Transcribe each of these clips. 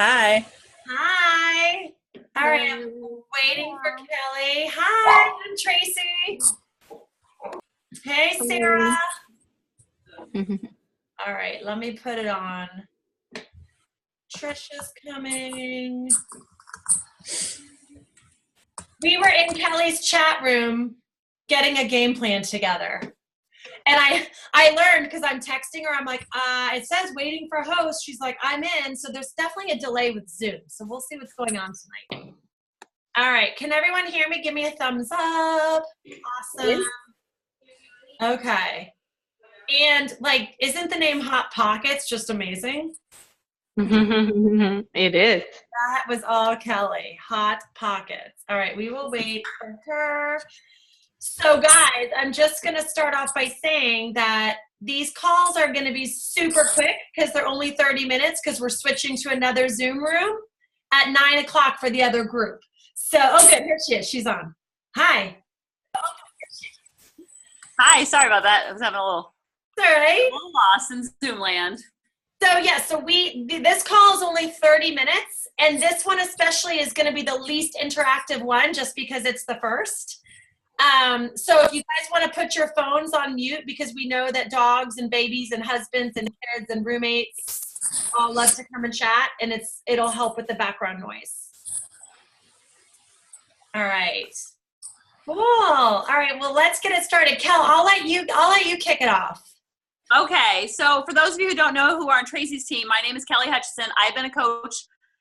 Hi. Hi. All right, I'm Hello. waiting for Kelly. Hi, I'm Tracy. Hey, Hello. Sarah. All right, let me put it on. Trisha's coming. We were in Kelly's chat room getting a game plan together. And I learned because I'm texting her, I'm like, it says waiting for host. She's like, I'm in. So there's definitely a delay with Zoom. So we'll see what's going on tonight. All right, can everyone hear me? Give me a thumbs up. Awesome. Okay. And like, isn't the name Hot Pockets just amazing? It is. That was all Kelly. Hot Pockets. All right, we will wait for her. So guys, I'm just going to start off by saying that these calls are going to be super quick because they're only 30 minutes because we're switching to another Zoom room at 9 o'clock for the other group. So, oh good, here she is. She's on. Hi. Hi, sorry about that. I was having All right. a little loss in Zoom land. So yeah, this call is only 30 minutes, and this one especially is going to be the least interactive one just because it's the first. So if you guys want to put your phones on mute, because we know that dogs and babies and husbands and kids and roommates all love to come and chat, and it'll help with the background noise. All right. Cool. All right. Well, let's get it started. Kel, I'll let you kick it off. Okay, so for those of you who don't know who are on Tracy's team, my name is Kelly Hutchison. I've been a coach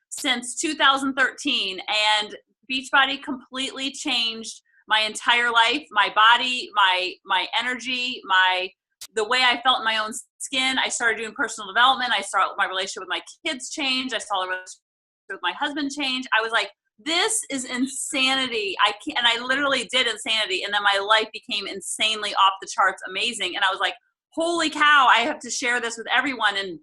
since 2013, and Beachbody completely changed my entire life, my body, my energy, the way I felt in my own skin. I started doing personal development. I saw my relationship with my kids change. I saw the relationship with my husband change. I was like, this is insanity. And I literally did insanity, and then my life became insanely off the charts amazing. And I was like, holy cow, I have to share this with everyone. And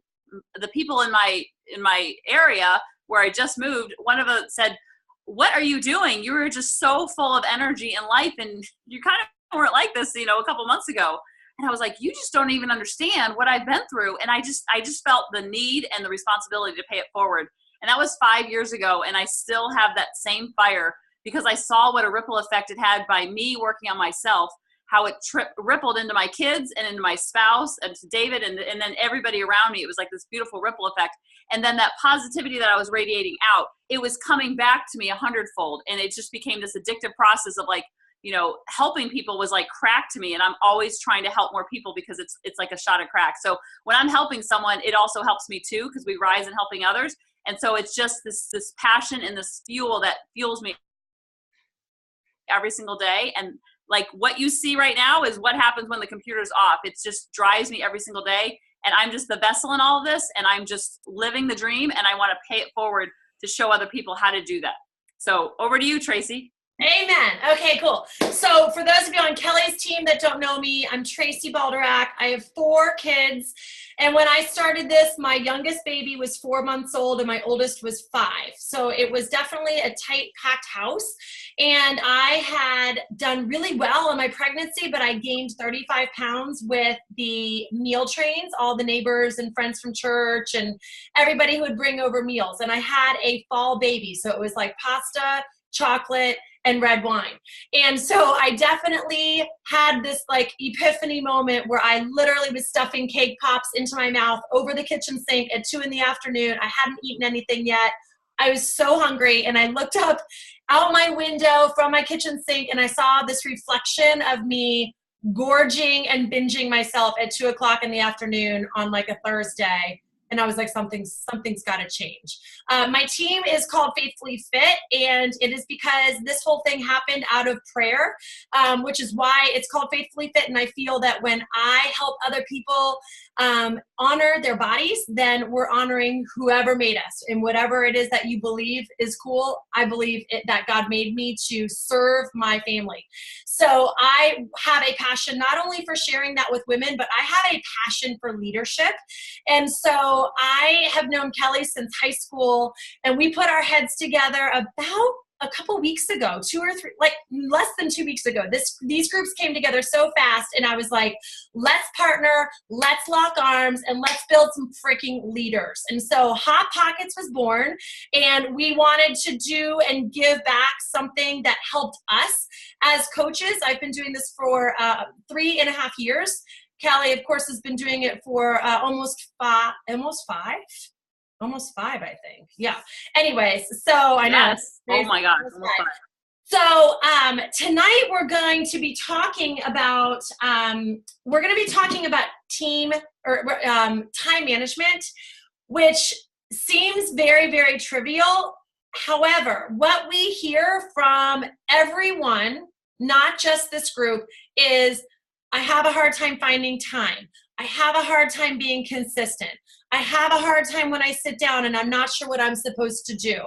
the people in my area where I just moved, one of them said, what are you doing? You were just so full of energy and life, and you kind of weren't like this, a couple months ago. And I was like, you just don't even understand what I've been through. And I just felt the need and the responsibility to pay it forward. And that was 5 years ago. And I still have that same fire because I saw what a ripple effect it had by me working on myself, how it rippled into my kids and into my spouse and to David and then everybody around me. It was like this beautiful ripple effect. And then that positivity that I was radiating out, it was coming back to me 100-fold. And it just became this addictive process of like, helping people was like crack to me. And I'm always trying to help more people because it's like a shot of crack. So when I'm helping someone, it also helps me too, because we rise in helping others. And so it's just this passion and this fuel that fuels me every single day. And like what you see right now is what happens when the computer's off. It just drives me every single day. And I'm just the vessel in all of this. And I'm just living the dream. And I want to pay it forward to show other people how to do that. So over to you, Tracy. Amen. Okay, cool. So for those of you on Kelly's team that don't know me, I'm Tracy Baldi. I have 4 kids. And when I started this, my youngest baby was 4 months old and my oldest was 5. So it was definitely a tight, packed house. And I had done really well in my pregnancy, but I gained 35 pounds with the meal trains, all the neighbors and friends from church and everybody who would bring over meals. And I had a fall baby. So it was like pasta, chocolate, and red wine. And so I definitely had this like epiphany moment where I literally was stuffing cake pops into my mouth over the kitchen sink at 2 p.m. I hadn't eaten anything yet. I was so hungry, and I looked up out my window from my kitchen sink and I saw this reflection of me gorging and binging myself at 2 p.m. on like a Thursday. And I was like, something's got to change. My team is called Faithfully Fit, and it is because this whole thing happened out of prayer, which is why it's called Faithfully Fit. And I feel that when I help other people honor their bodies, then we're honoring whoever made us. And whatever it is that you believe is cool, I believe that God made me to serve my family. So I have a passion not only for sharing that with women, but I have a passion for leadership. And so I have known Kelly since high school, and we put our heads together about a couple weeks ago, 2 or 3, like less than 2 weeks ago. These groups came together so fast, and I was like, let's partner, let's lock arms, and let's build some freaking leaders. And so Hot Pockets was born, and we wanted to do and give back something that helped us as coaches. I've been doing this for 3.5 years. Callie, of course, has been doing it for almost five, I think. Yeah. Anyways, so I know. Yes. Oh my God. Almost 5. So tonight we're going to be talking about team or time management, which seems very, very trivial. However, what we hear from everyone, not just this group, is I have a hard time finding time. I have a hard time being consistent. I have a hard time when I sit down and I'm not sure what I'm supposed to do.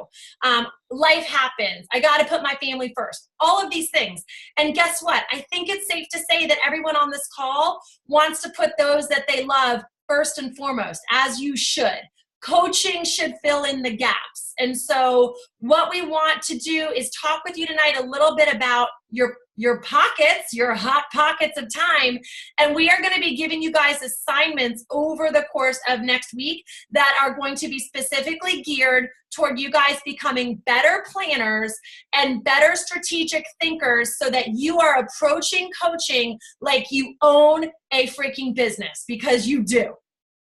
Life happens. I got to put my family first. All of these things. And guess what? I think it's safe to say that everyone on this call wants to put those that they love first and foremost, as you should. Coaching should fill in the gaps. And so what we want to do is talk with you tonight a little bit about your pockets, your hot pockets of time. And we are going to be giving you guys assignments over the course of next week that are going to be specifically geared toward you guys becoming better planners and better strategic thinkers so that you are approaching coaching like you own a freaking business, because you do.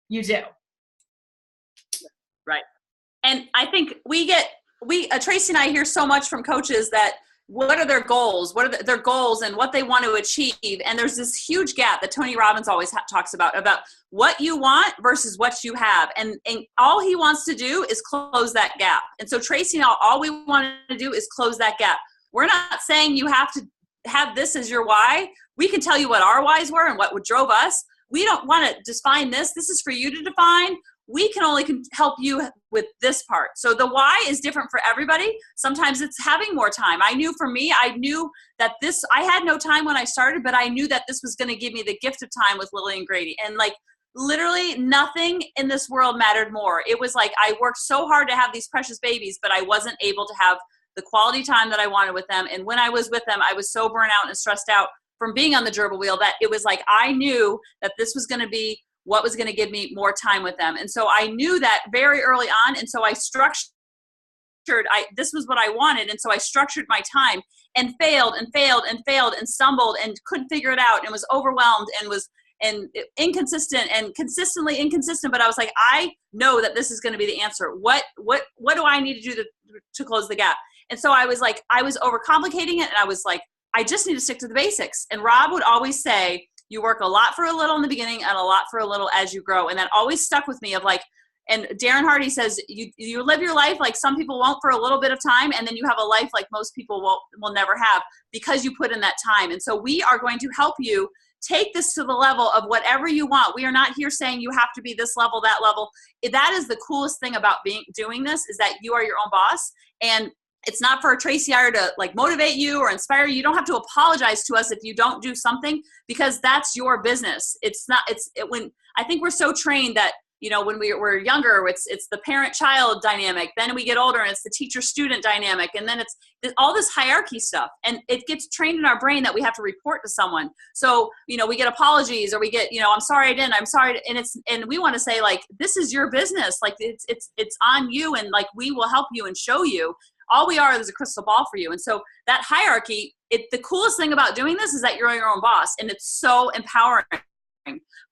You do. Right. And I think Tracy and I hear so much from coaches that what are their goals? What are their goals and what they want to achieve? And there's this huge gap that Tony Robbins always talks about what you want versus what you have. And all he wants to do is close that gap. And so Tracy and I, all we want to do is close that gap. We're not saying you have to have this as your why. We can tell you what our whys were and what drove us. We don't want to define this. This is for you to define. We can only help you with this part. So the why is different for everybody. Sometimes it's having more time. I knew that I had no time when I started, but I knew that this was going to give me the gift of time with Lily and Grady. And like literally nothing in this world mattered more. It was like I worked so hard to have these precious babies, but I wasn't able to have the quality time that I wanted with them. And when I was with them, I was so burnt out and stressed out from being on the gerbil wheel that it was like I knew that this was going to be what was going to give me more time with them. And so I knew that very early on. And so I this was what I wanted. And so I structured my time and failed and stumbled and couldn't figure it out and was overwhelmed and inconsistent and consistently inconsistent. But I was like, I know that this is going to be the answer. What do I need to do to close the gap? And so I was like, I was overcomplicating it. And I was like, I just need to stick to the basics. And Rob would always say, you work a lot for a little in the beginning and a lot for a little as you grow. And that always stuck with me of like, and Darren Hardy says, you live your life like some people won't for a little bit of time. And then you have a life like most people will never have because you put in that time. And so we are going to help you take this to the level of whatever you want. We are not here saying you have to be this level, that level. That is the coolest thing about doing this is that you are your own boss. And it's not for Tracy or to like motivate you or inspire you. You don't have to apologize to us if you don't do something because that's your business. When I think we're so trained that, you know, when we're younger, it's the parent-child dynamic. Then we get older and it's the teacher-student dynamic. And then it's all this hierarchy stuff. And it gets trained in our brain that we have to report to someone. So, you know, we get apologies or we get, you know, I'm sorry I didn't, I'm sorry. And we want to say like, this is your business. Like it's on you and like, we will help you and show you. All we are is a crystal ball for you. And so that hierarchy, the coolest thing about doing this is that you're your own boss and it's so empowering.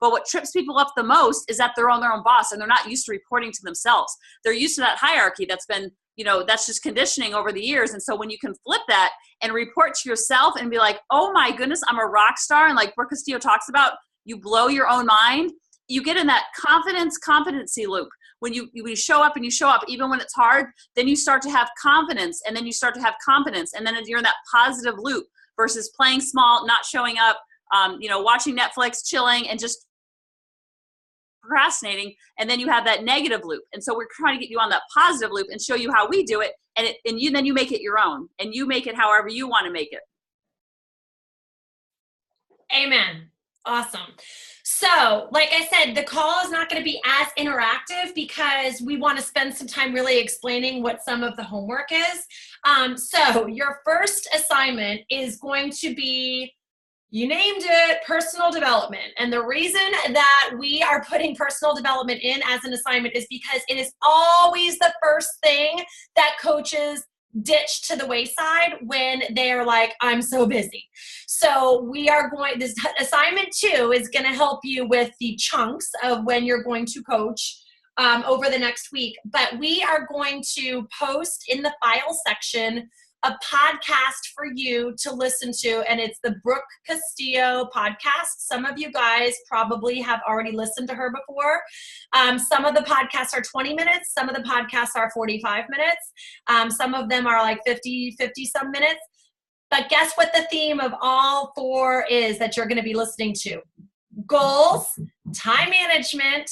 But what trips people up the most is that they're on their own boss and they're not used to reporting to themselves. They're used to that hierarchy that's been, you know, that's just conditioning over the years. And so when you can flip that and report to yourself and be like, oh my goodness, I'm a rock star. And like Brooke Castillo talks about, you blow your own mind, you get in that competency loop. When you show up and you show up, even when it's hard, then you start to have confidence and then you start to have confidence. And then you're in that positive loop versus playing small, not showing up, you know, watching Netflix, chilling and just procrastinating. And then you have that negative loop. And so we're trying to get you on that positive loop and show you how we do it. And then you make it your own and you make it however you want to make it. Amen. Awesome. So, like I said, the call is not going to be as interactive because we want to spend some time really explaining what some of the homework is. So your first assignment is going to be, you named it, personal development. And the reason that we are putting personal development in as an assignment is because it is always the first thing that coaches ditch to the wayside when they're like, I'm so busy. So this assignment 2 is going to help you with the chunks of when you're going to coach over the next week. But we are going to post in the file section a podcast for you to listen to, and it's the Brooke Castillo podcast. Some of you guys probably have already listened to her before. Some of the podcasts are 20 minutes. Some of the podcasts are 45 minutes. Some of them are like 50 some minutes. But guess what the theme of all 4 is that you're going to be listening to? Goals, time management,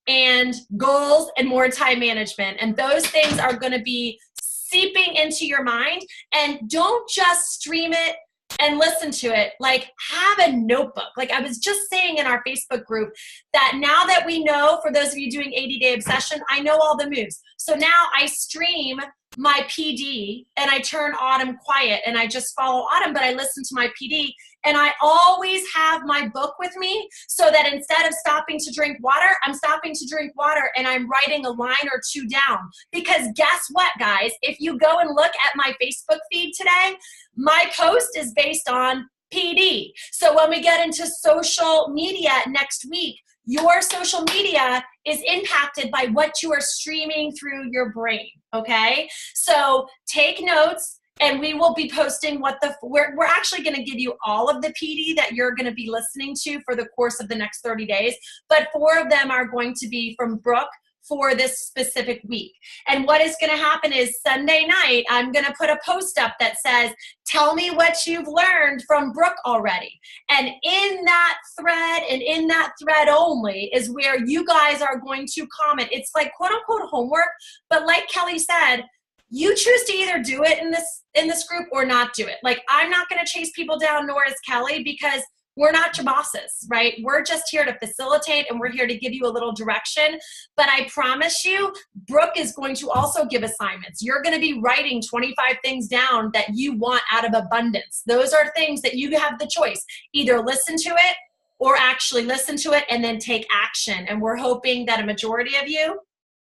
and goals and more time management. And those things are going to be seeping into your mind. And don't just stream it and listen to it. Like, have a notebook. Like I was just saying in our Facebook group that now that we know, for those of you doing 80-day obsession, I know all the moves. So now I stream my PD and I turn Autumn quiet and I just follow Autumn, but I listen to my PD, and I always have my book with me so that instead of stopping to drink water, I'm stopping to drink water and I'm writing a line or 2 down. Because guess what, guys? If you go and look at my Facebook feed today, my post is based on PD. So when we get into social media next week, your social media is impacted by what you are streaming through your brain, okay? So take notes, and we will be posting we're actually going to give you all of the PD that you're going to be listening to for the course of the next 30 days, but 4 of them are going to be from Brooke for this specific week. And what is going to happen is Sunday night, I'm going to put a post up that says, tell me what you've learned from Brooke already. And in that thread, and in that thread only, is where you guys are going to comment. It's like quote unquote homework, but like Kelly said, you choose to either do it in this group or not do it. Like, I'm not going to chase people down, nor is Kelly, because we're not your bosses, right? We're just here to facilitate, and we're here to give you a little direction. But I promise you, Brooke is going to also give assignments. You're going to be writing 25 things down that you want out of abundance. Those are things that you have the choice. Either listen to it or actually listen to it and then take action. And we're hoping that a majority of you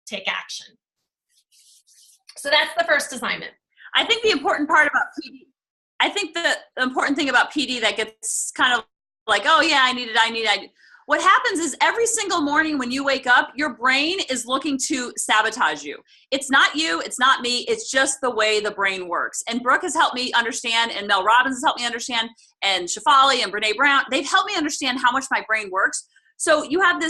take action. So that's the first assignment. I think the important part about PD, I think the important thing about PD that gets kind of like, oh yeah, I need it. What happens is every single morning when you wake up, your brain is looking to sabotage you. It's not you, it's not me, it's just the way the brain works. And Brooke has helped me understand, and Mel Robbins has helped me understand, and Shafali and Brene Brown, they've helped me understand how much my brain works. So you have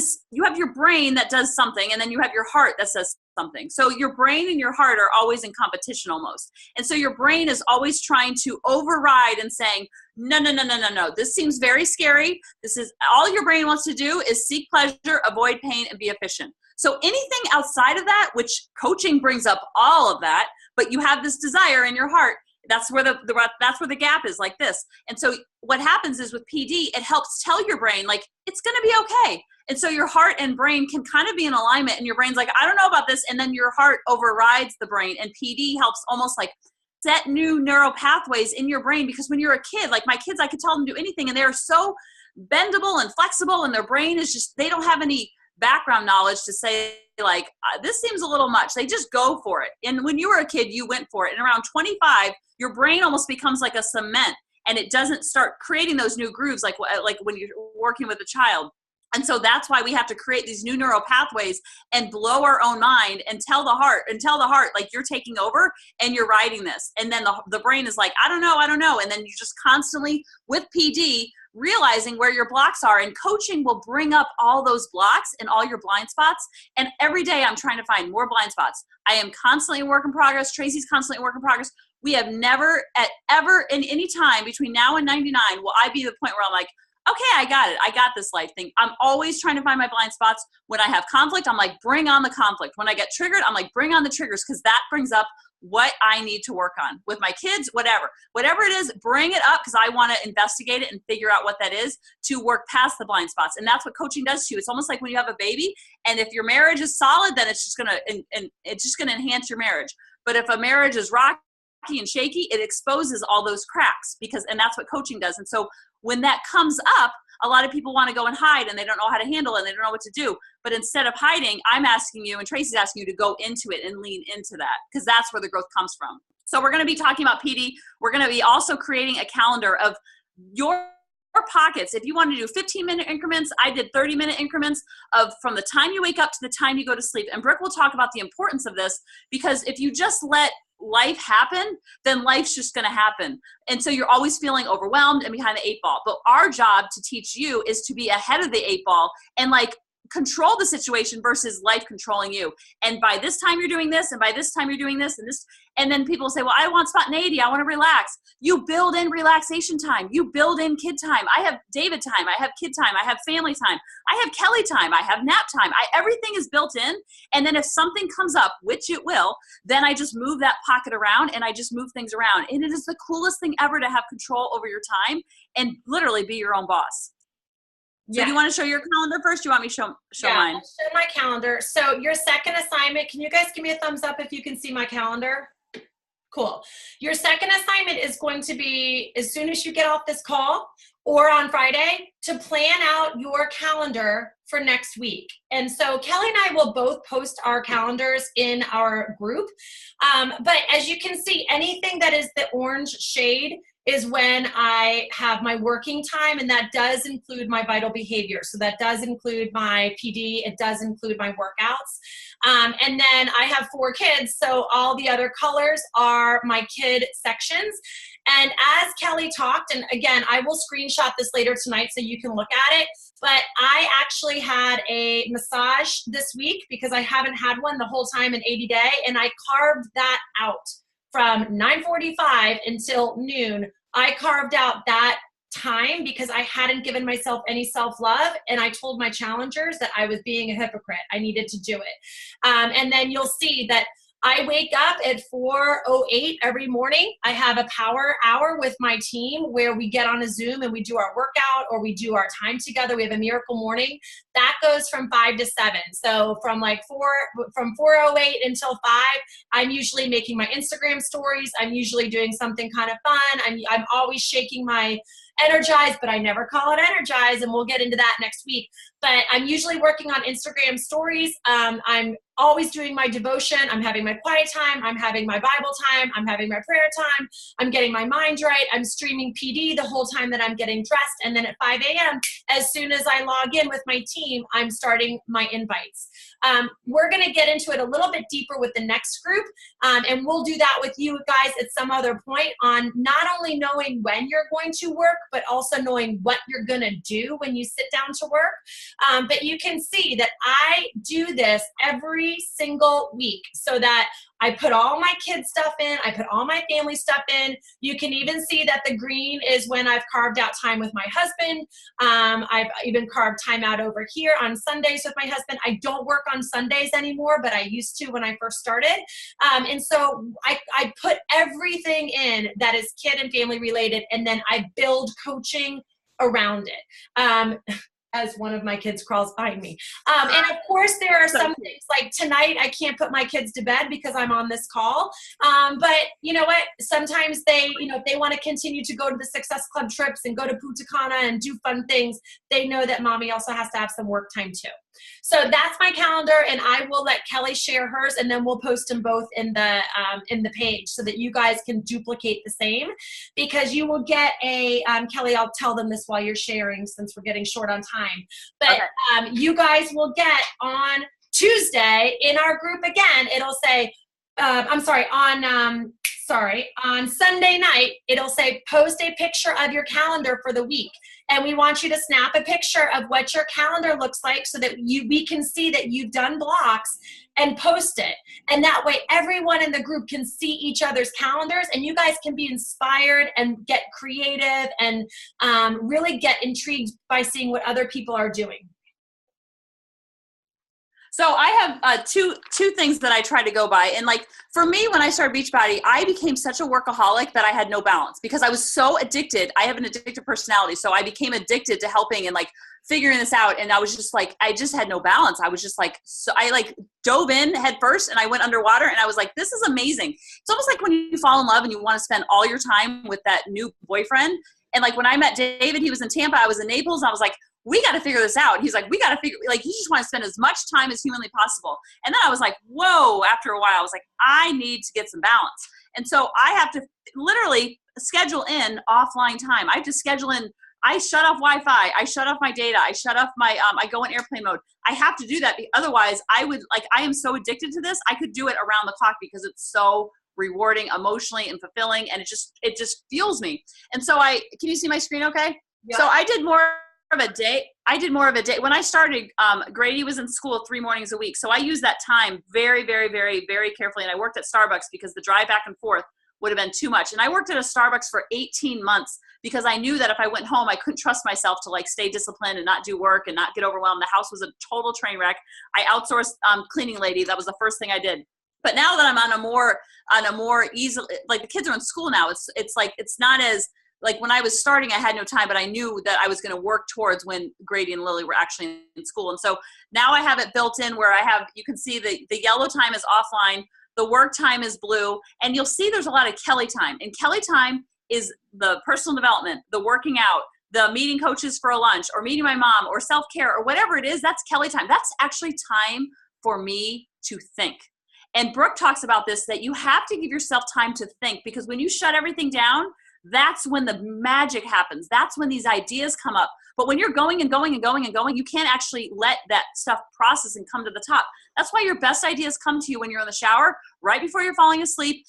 your brain that does something, and then you have your heart that says something. So your brain and your heart are always in competition almost. And so your brain is always trying to override and saying, no. This seems very scary. This is all your brain wants to do is seek pleasure, avoid pain, and be efficient. So anything outside of that, which coaching brings up all of that, but you have this desire in your heart, that's where the gap is, like this. And so what happens is with PD, it helps tell your brain, like, it's going to be okay. And so your heart and brain can kind of be in alignment, and your brain's like, I don't know about this. And then your heart overrides the brain, and PD helps almost like set new neural pathways in your brain. Because when you're a kid, like my kids, I could tell them to do anything, and they're so bendable and flexible, and their brain is just, they don't have any background knowledge to say, like, this seems a little much. They just go for it. And when you were a kid, you went for it. And around 25, your brain almost becomes like a cement, and it doesn't start creating those new grooves like when you're working with a child. And so that's why we have to create these new neural pathways and blow our own mind and tell the heart, like, you're taking over and you're riding this. And then the brain is like, I don't know. And then you just constantly, with PD, realizing where your blocks are, and coaching will bring up all those blocks and all your blind spots. And every day I'm trying to find more blind spots. I am constantly a work in progress. Tracy's constantly a work in progress. We have never ever in any time between now and 99 will I be the point where I'm like, okay, I got it. I got this life thing. I'm always trying to find my blind spots. When I have conflict, I'm like, bring on the conflict. When I get triggered, I'm like, bring on the triggers, because that brings up what I need to work on with my kids, whatever it is, bring it up because I want to investigate it and figure out what that is to work past the blind spots. And that's what coaching does to you. It's almost like when you have a baby, and if your marriage is solid, then it's just gonna enhance your marriage. But if a marriage is rocky and shaky, it exposes all those cracks and that's what coaching does. And so when that comes up, a lot of people want to go and hide and they don't know how to handle it and they don't know what to do. But instead of hiding, I'm asking you and Tracy's asking you to go into it and lean into that because that's where the growth comes from. So we're going to be talking about PD. We're going to be also creating a calendar of your pockets. If you want to do 15-minute increments, I did 30-minute increments of from the time you wake up to the time you go to sleep. And Brooke will talk about the importance of this because if you just let life happen, then life's just going to happen. And so you're always feeling overwhelmed and behind the 8 ball. But our job to teach you is to be ahead of the 8 ball and like control the situation versus life controlling you. And by this time you're doing this, and by this time you're doing this, and this, and then people say, well, I want spontaneity, I want to relax. You build in relaxation time. You build in kid time. I have David time. I have kid time. I have family time. I have Kelly time. I have nap time. Everything is built in. And then if something comes up, which it will, then I just move that pocket around and I just move things around. And it is the coolest thing ever to have control over your time and literally be your own boss. So do you want to show your calendar first? Do you want me to show mine? I'll show my calendar. So your second assignment, can you guys give me a thumbs up if you can see my calendar? Cool. Your second assignment is going to be as soon as you get off this call or on Friday to plan out your calendar for next week. And so Kelly and I will both post our calendars in our group. But as you can see, anything that is the orange shade is when I have my working time, and that does include my vital behavior. So that does include my PD, it does include my workouts. And then I have 4 kids, so all the other colors are my kid sections. And as Kelly talked, and again, I will screenshot this later tonight so you can look at it, but I actually had a massage this week because I haven't had one the whole time in 80 Day, and I carved that out. From 9:45 until noon, I carved out that time because I hadn't given myself any self-love, and I told my challengers that I was being a hypocrite. I needed to do it. And then you'll see that I wake up at 4:08 every morning. I have a power hour with my team where we get on a Zoom and we do our workout or we do our time together. We have a miracle morning. That goes from 5 to 7. So from 4:08 until 5, I'm usually making my Instagram stories. I'm usually doing something kind of fun. I'm always shaking my Energize, but I never call it Energize, and we'll get into that next week. But I'm usually working on Instagram stories. I'm always doing my devotion. I'm having my quiet time. I'm having my Bible time. I'm having my prayer time. I'm getting my mind right. I'm streaming PD the whole time that I'm getting dressed. And then at 5 a.m., as soon as I log in with my team, I'm starting my invites. We're going to get into it a little bit deeper with the next group. And we'll do that with you guys at some other point on not only knowing when you're going to work, but also knowing what you're going to do when you sit down to work. But you can see that I do this every single week so that I put all my kids stuff in. I put all my family stuff in. You can even see that the green is when I've carved out time with my husband. I've even carved time out over here on Sundays with my husband. I don't work on Sundays anymore, but I used to when I first started. And so I put everything in that is kid and family related, and then I build coaching around it. As one of my kids crawls behind me. And of course there are some things like tonight I can't put my kids to bed because I'm on this call. But you know what? Sometimes they, if they want to continue to go to the Success Club trips and go to Punta Cana and do fun things, they know that mommy also has to have some work time too. So that's my calendar, and I will let Kelly share hers, and then we'll post them both in the page so that you guys can duplicate the same, because you will get a Kelly, I'll tell them this while you're sharing since we're getting short on time, but okay. You guys will get on Tuesday in our group again, it'll say on Sunday night, it'll say post a picture of your calendar for the week. And we want you to snap a picture of what your calendar looks like so that we can see that you've done blocks and post it. And that way everyone in the group can see each other's calendars, and you guys can be inspired and get creative and really get intrigued by seeing what other people are doing. So I have two things that I try to go by. And like for me, when I started Beachbody, I became such a workaholic that I had no balance because I was so addicted. I have an addictive personality. So I became addicted to helping and like figuring this out. And I was just like, I just had no balance. I was just like, so I like dove in head first and I went underwater and I was like, this is amazing. It's almost like when you fall in love and you want to spend all your time with that new boyfriend. And like when I met David, he was in Tampa, I was in Naples. And I was like, we got to figure this out. He's like, we got to figure, like, you just want to spend as much time as humanly possible. And then I was like, whoa, after a while, I was like, I need to get some balance. And so I have to literally schedule in offline time. I have to schedule in, I shut off Wi-Fi. I shut off my data. I shut off my, I go in airplane mode. I have to do that. Otherwise I would like, I am so addicted to this. I could do it around the clock because it's so rewarding emotionally and fulfilling. And it just fuels me. And so can you see my screen okay? Yeah. So I did more of a day. When I started, Grady was in school 3 mornings a week. So I used that time very, very, very, very carefully. And I worked at Starbucks because the drive back and forth would have been too much. And I worked at a Starbucks for 18 months because I knew that if I went home, I couldn't trust myself to like stay disciplined and not do work and not get overwhelmed. The house was a total train wreck. I outsourced cleaning lady. That was the first thing I did. But now that I'm on a more easy, like the kids are in school now, it's like, it's not as, like when I was starting, I had no time, but I knew that I was going to work towards when Grady and Lily were actually in school. And so now I have it built in where you can see the yellow time is offline, the work time is blue, and you'll see there's a lot of Kelly time. And Kelly time is the personal development, the working out, the meeting coaches for a lunch, or meeting my mom, or self-care, or whatever it is. That's Kelly time. That's actually time for me to think. And Brooke talks about this, that you have to give yourself time to think, because when you shut everything down, that's when the magic happens. That's when these ideas come up. But when you're going and going and going and going, you can't actually let that stuff process and come to the top. That's why your best ideas come to you when you're in the shower, right before you're falling asleep.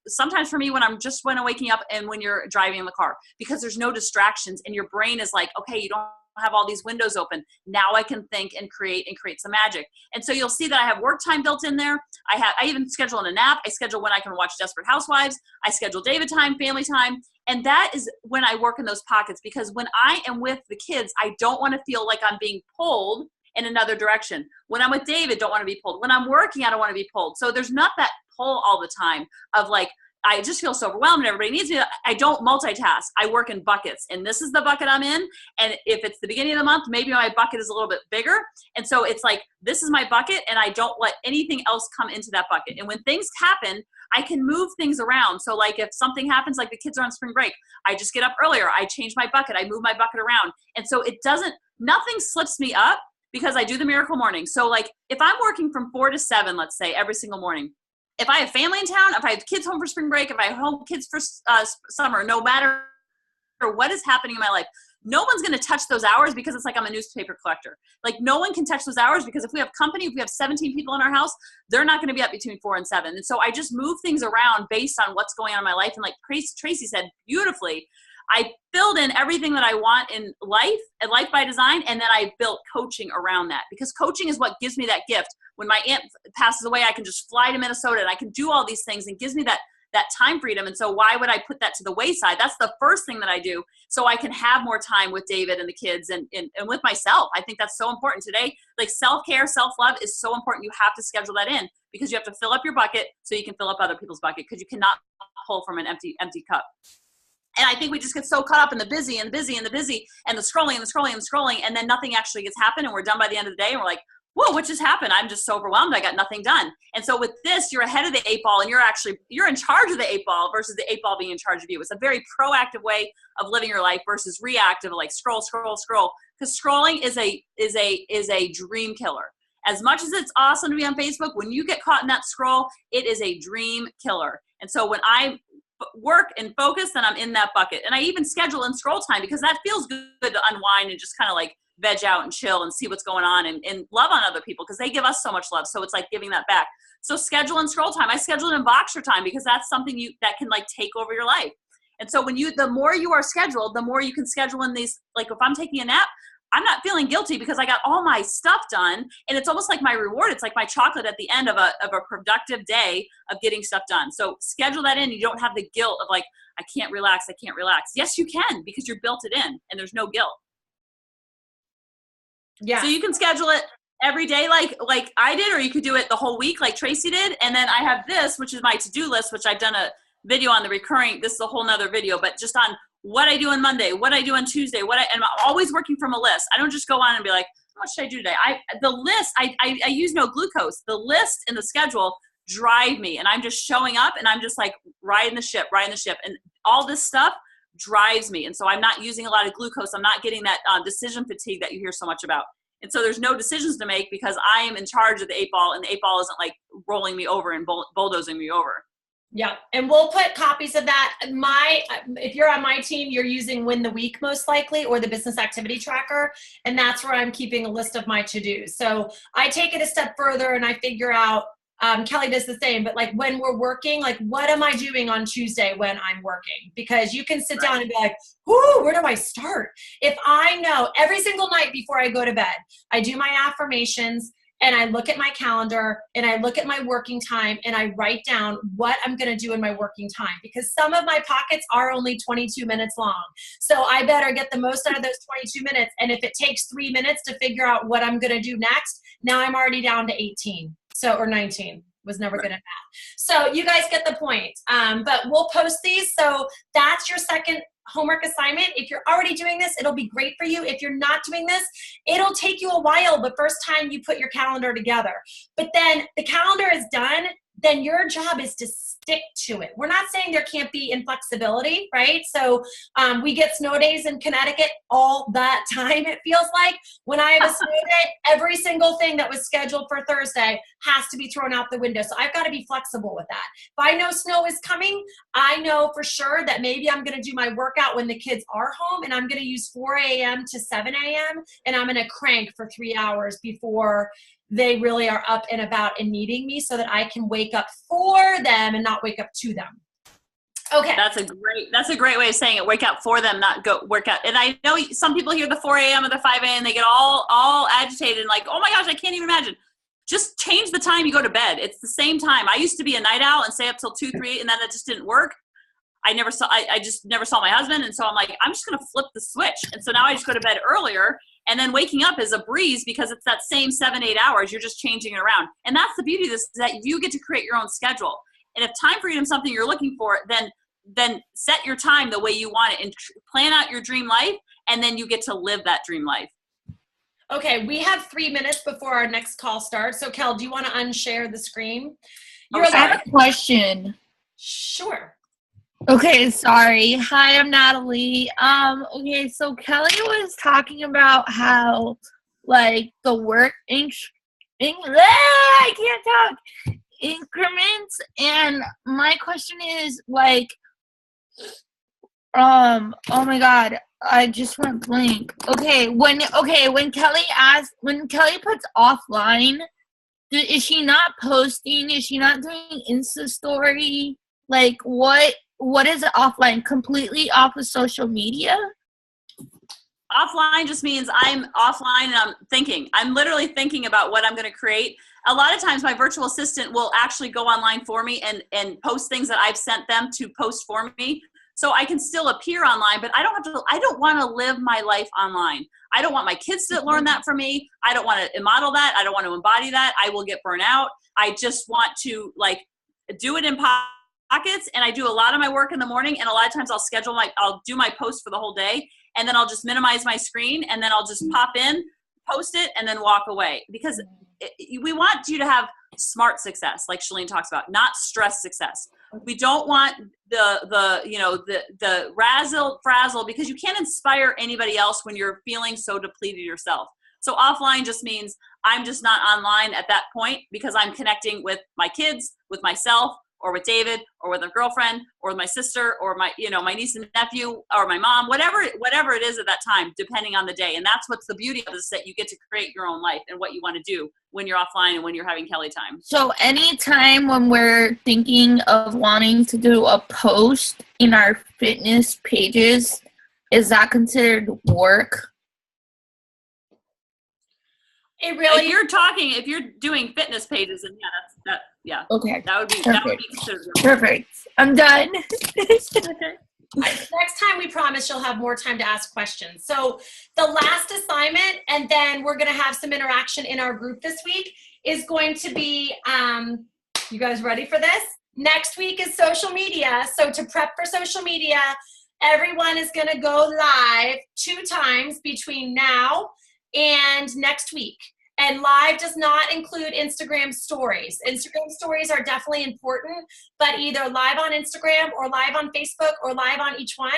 Sometimes for me, when I'm waking up, and when you're driving in the car, because there's no distractions and your brain is like, okay, you don't have all these windows open. Now I can think and create some magic. And so you'll see that I have work time built in there. I even schedule in a nap. I schedule when I can watch Desperate Housewives. I schedule David time, family time. And that is when I work in those pockets, because when I am with the kids, I don't want to feel like I'm being pulled in another direction. When I'm with David, don't want to be pulled. When I'm working, I don't want to be pulled. So there's not that pull all the time of like, I just feel so overwhelmed and everybody needs me. I don't multitask. I work in buckets, and this is the bucket I'm in. And if it's the beginning of the month, maybe my bucket is a little bit bigger. And so it's like, this is my bucket, and I don't let anything else come into that bucket. And when things happen, I can move things around. So like if something happens, like the kids are on spring break, I just get up earlier. I change my bucket. I move my bucket around. And so nothing slips me up because I do the miracle morning. So like if I'm working from 4 to 7, let's say every single morning, if I have family in town, if I have kids home for spring break, if I have home kids for summer, no matter what is happening in my life, no one's going to touch those hours because it's like I'm a newspaper collector. Like no one can touch those hours because if we have company, if we have 17 people in our house, they're not going to be up between 4 and 7. And so I just move things around based on what's going on in my life. And like Tracy said beautifully, I filled in everything that I want in life, and life by design, and then I built coaching around that, because coaching is what gives me that gift. When my aunt passes away, I can just fly to Minnesota and I can do all these things, and gives me that time freedom. And so why would I put that to the wayside? That's the first thing that I do, so I can have more time with David and the kids and with myself. I think that's so important today. Like self-care, self-love is so important. You have to schedule that in, because you have to fill up your bucket so you can fill up other people's bucket, because you cannot pull from an empty cup. And I think we just get so caught up in the busy and the busy and the busy and the scrolling and the scrolling and the scrolling, and then nothing actually gets happened, and we're done by the end of the day, and we're like, whoa, what just happened? I'm just so overwhelmed. I got nothing done. And so with this, you're ahead of the 8 ball, and you're in charge of the 8 ball versus the 8 ball being in charge of you. It's a very proactive way of living your life versus reactive, like scroll, scroll, scroll. Because scrolling is a dream killer. As much as it's awesome to be on Facebook, when you get caught in that scroll, it is a dream killer. And so when I work and focus, then I'm in that bucket. And I even schedule in scroll time, because that feels good to unwind and just kind of like veg out and chill and see what's going on and love on other people, because they give us so much love. So it's like giving that back. So schedule in scroll time. I schedule it in Boxer time, because that's something that can like take over your life. And so the more you are scheduled, the more you can schedule in these. Like if I'm taking a nap, I'm not feeling guilty because I got all my stuff done, and it's almost like my reward. It's like my chocolate at the end of a productive day of getting stuff done. So schedule that in. You don't have the guilt of like, I can't relax. Yes, you can, because you built it in, and there's no guilt. Yeah. So you can schedule it every day like I did, or you could do it the whole week like Tracy did. And then I have this, which is my to-do list, which I've done a video on the recurring. This is a whole nother video, but just on what I do on Monday, what I do on Tuesday, and I'm always working from a list. I don't just go on and be like, what should I do today? The list, I use no glucose. The list and the schedule drive me, and I'm just showing up, and I'm just like riding the ship, and all this stuff drives me. And so I'm not using a lot of glucose. I'm not getting that decision fatigue that you hear so much about. And so there's no decisions to make because I am in charge of the 8-ball, and the 8-ball isn't like rolling me over and bulldozing me over. Yeah, and we'll put copies of that. If you're on my team, you're using Win the Week most likely, or the business activity tracker, and that's where I'm keeping a list of my to-dos. So I take it a step further and I figure out, Kelly does the same, but like when we're working, like what am I doing on Tuesday when I'm working? Because you can sit down and be like, ooh, where do I start? If I know every single night before I go to bed, I do my affirmations, and I look at my calendar and I look at my working time and I write down what I'm going to do in my working time, because some of my pockets are only 22 minutes long. So I better get the most out of those 22 minutes. And if it takes 3 minutes to figure out what I'm going to do next, now I'm already down to 18. So, or 19. Was never good at math. So you guys get the point. But we'll post these. So that's your second homework assignment. If you're already doing this, it'll be great for you. If you're not doing this, it'll take you a while the first time you put your calendar together. But then the calendar is done, then your job is to stick to it. We're not saying there can't be inflexibility, right? So we get snow days in Connecticut all that time, it feels like. When I have a snow day, every single thing that was scheduled for Thursday has to be thrown out the window. So I've got to be flexible with that. If I know snow is coming, I know for sure that maybe I'm going to do my workout when the kids are home, and I'm going to use 4 a.m. to 7 a.m. and I'm going to crank for 3 hours before they really are up and about and needing me, so that I can wake up for them and not wake up to them. Okay. That's a great way of saying it. Wake up for them, not go work out. And I know some people hear the 4 a.m. or the 5 a.m. they get all agitated and like, oh my gosh, I can't even imagine. Just change the time you go to bed. It's the same time. I used to be a night owl and stay up till 2, 3, and then that just didn't work. I just never saw my husband. And so I'm like, I'm just going to flip the switch. And so now I just go to bed earlier, and then waking up is a breeze because it's that same 7-8 hours. You're just changing it around. And that's the beauty of this, is that you get to create your own schedule. And if time freedom is something you're looking for, then set your time the way you want it and plan out your dream life. And then you get to live that dream life. Okay. We have 3 minutes before our next call starts. So Kel, do you want to unshare the screen? I have a question. Sure. Okay, sorry. Hi, I'm Natalie. Okay, so Kelly was talking about how, like, the work I can't talk, increments, and my question is, like, oh my God, I just went blank. When Kelly puts offline, is she not posting? Is she not doing Insta story? Like, what is it offline? Completely off of social media? Offline just means I'm offline and I'm thinking. I'm literally thinking about what I'm going to create. A lot of times my virtual assistant will actually go online for me and post things that I've sent them to post for me. So I can still appear online, but I don't want to live my life online. I don't want my kids to learn that from me. I don't want to model that. I don't want to embody that. I will get burnt out. I just want to like do it in pockets, and I do a lot of my work in the morning, and a lot of times I'll do my post for the whole day, and then I'll just minimize my screen, and then I'll just pop in, post it, and then walk away. Because we want you to have smart success, like Shalene talks about, not stress success. We don't want the razzle frazzle, because you can't inspire anybody else when you're feeling so depleted yourself. So offline just means I'm just not online at that point, because I'm connecting with my kids, with myself, or with David, or with a girlfriend, or with my sister, or my niece and nephew, or my mom, whatever it is at that time, depending on the day. And that's what's the beauty of this, that you get to create your own life and what you want to do when you're offline and when you're having Kelly time. So anytime when we're thinking of wanting to do a post in our fitness pages, is that considered work? It really. If you're doing fitness pages, and Okay. That would be perfect. considered work. Perfect. I'm done. Okay. Next time, we promise you'll have more time to ask questions. So the last assignment, and then we're going to have some interaction in our group this week, is going to be, you guys ready for this? Next week is social media. So to prep for social media, everyone is going to go live 2 times between now and next week. And live does not include Instagram stories. Instagram stories are definitely important, but either live on Instagram or live on Facebook or live on each one.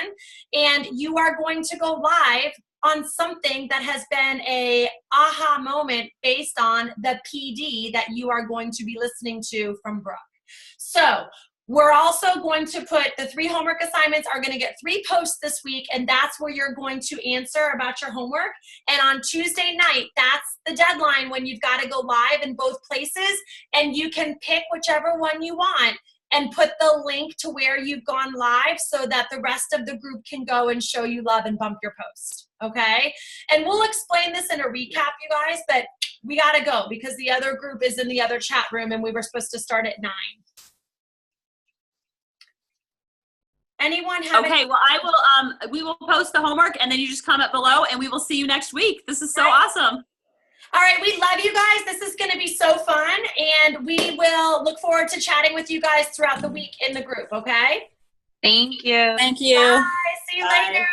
And you are going to go live on something that has been a aha moment based on the PD that you are going to be listening to from Brooke. So we're also going to put the 3 homework assignments are going to get 3 posts this week, and that's where you're going to answer about your homework. And on Tuesday night, that's the deadline when you've got to go live in both places, and you can pick whichever one you want and put the link to where you've gone live so that the rest of the group can go and show you love and bump your post, okay? And we'll explain this in a recap, you guys, but we got to go because the other group is in the other chat room, and we were supposed to start at 9. Anyone have Okay, well, I will, we will post the homework, and then you just comment below, and we will see you next week. This is so awesome. All right, we love you guys. This is going to be so fun, and we will look forward to chatting with you guys throughout the week in the group, okay? Thank you. Thank you. Bye. See you Bye. later.